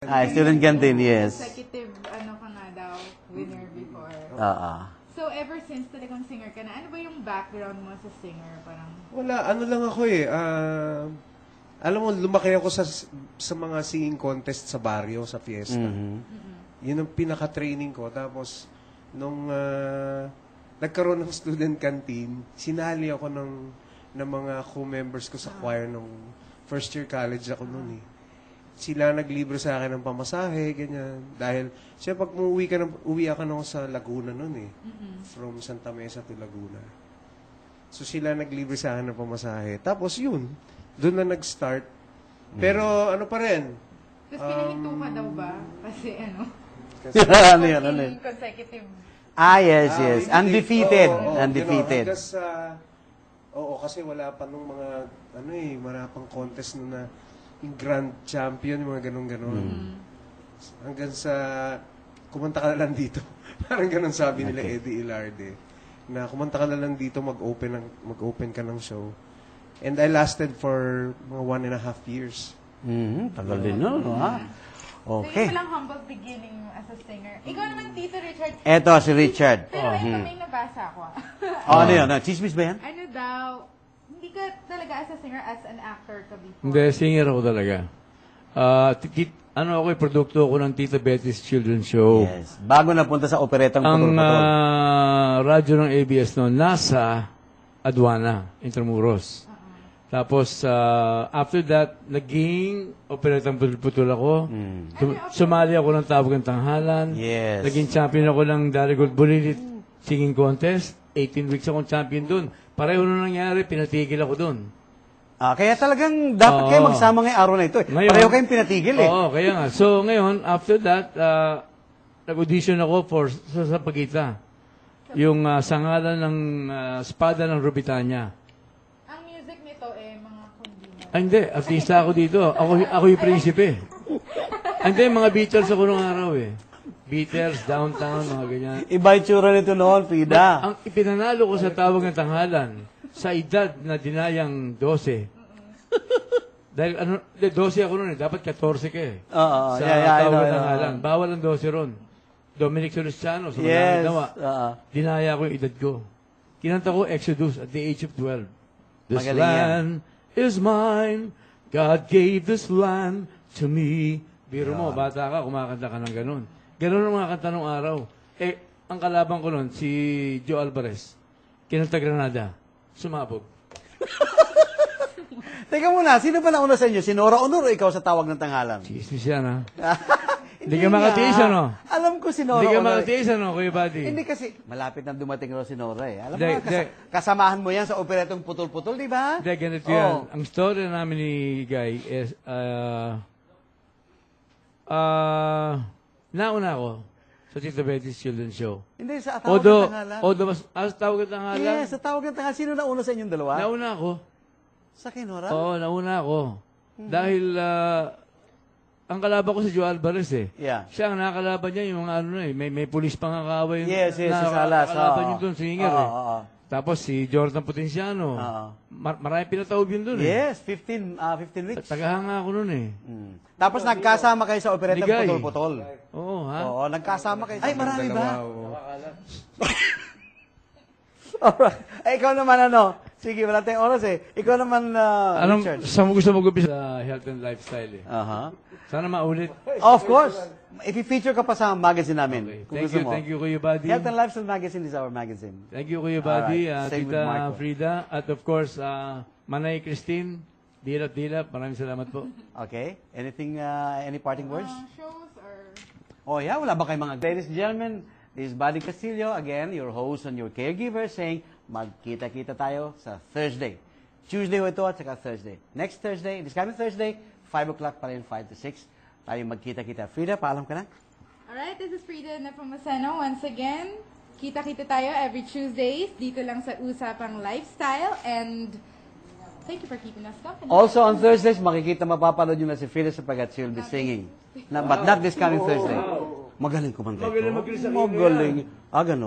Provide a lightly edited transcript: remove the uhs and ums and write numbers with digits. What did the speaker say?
Student canteen, yes. Consecutive, ano ka nga daw, winner before. So, ever since talagang singer ka na, ano ba yung background mo sa singer? Parang... Wala, ano lang ako eh. Alam mo, lumaki ako sa mga singing contest sa barrio, sa fiesta. Yun ang pinaka-training ko. Tapos, nung nagkaroon ng student canteen, sinali ako ng mga co-members ko sa choir nung first year college ako noon eh. Sila naglibre sa akin ng pamasahe, ganyan. Dahil, siya pag uwi ako nung sa Laguna noon eh. From Santa Mesa to Laguna. So sila naglibre sa akin ng pamasahe. Tapos yun, doon na nag-start. Pero ano pa rin. Tapos pinahinto ka daw ba? Kasi ano? Ano yun? Consecutive. Yes. Undefeated. Undefeated. Oo, kasi wala pa nung mga, wala pang contest na yung grand champion, yung mga ganun-ganun. Hanggang sa, kumanta ka na lang dito. Parang ganun sabi nila Eddie Ilarde. Na kumanta ka na lang dito, mag-open ka ng show. And I lasted for mga 1.5 years. Tagal din no, ha? Okay. So, yung palang humble beginning as a singer. Ikaw naman, Tito Richard. Eto, si Richard. Pero ito may nabasa ko. Ano yun? Chismis ba yan? Ano daw, hindi ka talaga as a singer, as an actor ka before? Hindi, singer ako talaga. Ako produkto ako ng Tita Betty's Children's Show. Yes. Bago napunta sa operetang Ang putol-putol. radyo ng ABS noon, nasa Aduana, Intramuros. Tapos, after that, naging operetang putol-putol ako. Sumali ako ng Tawag ng Tanghalan. Yes. Naging champion ako ng Darigold Bulilit Singing Contest. 18 weeks akong champion doon. Pareho na nangyari, pinatigil ako doon. Kaya talagang dapat kayo magsama ngayong araw na ito. Ngayon, pareho kayong pinatigil eh. Oo, kaya nga. So, ngayon, after that, nag-audition ako sa Pagita. Yung sangalan ng Espada ng Rubitania. Ang music nito mga kundina. Hindi, artista ako dito. Ako yung prinsipe. Hindi, mga Beatles ako nung araw eh. Beatles, Downtown, mga ganyan. Iba yung tsura nito noon, Frida. Ang ipinanalo ko sa Tawag ng Tanghalan, sa edad na dinayang 12. Dahil 12 ako noon eh, dapat 14 ka eh. Oo, Sa Tawag ng Tanghalan. Bawal ang 12 ron. Dominic Soluciano, sa Malangit Nawa. Dinaya ko yung edad ko. Kinanta ko Exodus at the age of 12. This land is mine. God gave this land to me. Biro mo, bata ka, kumakanta ka ng ganun. Ganun ang mga kanta nung araw. Ang kalaban ko nun, si Joe Alvarez. Kinanta Granada. Sumabog. Teka muna, sino pa nauna sa inyo? Si Nora Honor o ikaw sa Tawag ng Tanghalan? Chismis yan, ha? Hindi ka makatiis, ano? Alam ko si Nora Hindi ka Honor. makatiis, ano, Kuya Buddy? Hindi kasi, malapit na dumating raw si Nora eh. Alam mo, kasamahan mo yan sa operetong putol-putol, di ba? Hindi, ganito yan. Ang story namin ni Guy is, nauna ako sa Tita Betty's Children's Show. Hindi, sa Tawag ng Tanghalan. Tawag ng Tanghalan? Yes, sa Tawag ng Tanghalan. Sino nauna sa inyong dalawa? Nauna ako. Sa Kinora? Oo, nauna ako. Dahil, ang kalaban ko si Joe Alvarez eh. Yeah. Siya, ang nakakalaban niya, yung may pulis pang kakaway. Yes, si Salas. Nakakalaban yung doon, singer eh. Tapos si Jordan Potenciano. Maraming pinataob yun doon eh. Yes, 15 weeks. Tagahanga ako noon eh. Tapos nagkasama kayo sa operetang Ligay. putol-putol. Oo, ha? Oo, nagkasama kayo. Ay, marami ba? Dalawa, Alright. Ikaw naman ano? Sige, wala tayong oras eh. Ikaw naman, Richard. Saan mo gusto mag-upisa? Sa health and lifestyle eh. Sana maulit. Of course. If i-feature ka pa sa magazine namin. Okay. Kung gusto mo. Thank you, Kuya Buddy. Health and Lifestyle Magazine is our magazine. Thank you, Kuya Buddy. Alright. Same with Tita Marco. Frida. At of course, Manay Christine. Dilap. Maraming salamat po. Okay. Anything, any parting words? Shows or... Oh yeah, wala ba kayong mga... Ladies and gentlemen, this is Buddy Castillo, again, your host and your caregiver, saying, magkita-kita tayo sa Thursday. Tuesday ho ito at saka Thursday. Next Thursday, this coming Thursday, 5 o'clock pa rin, 5 to 6. Tayo magkita-kita. Frida, paalam ka na? Alright, this is Frida Nepomuceno. Once again, kita-kita tayo every Tuesdays dito lang sa Usapang Lifestyle. And thank you for keeping us company. Also on Thursdays, mapapanood nyo na si Frida sapagkat she'll be singing. But not this coming Thursday. Magaling kumanta. Magaling mag-isa. Magaling. Ganon.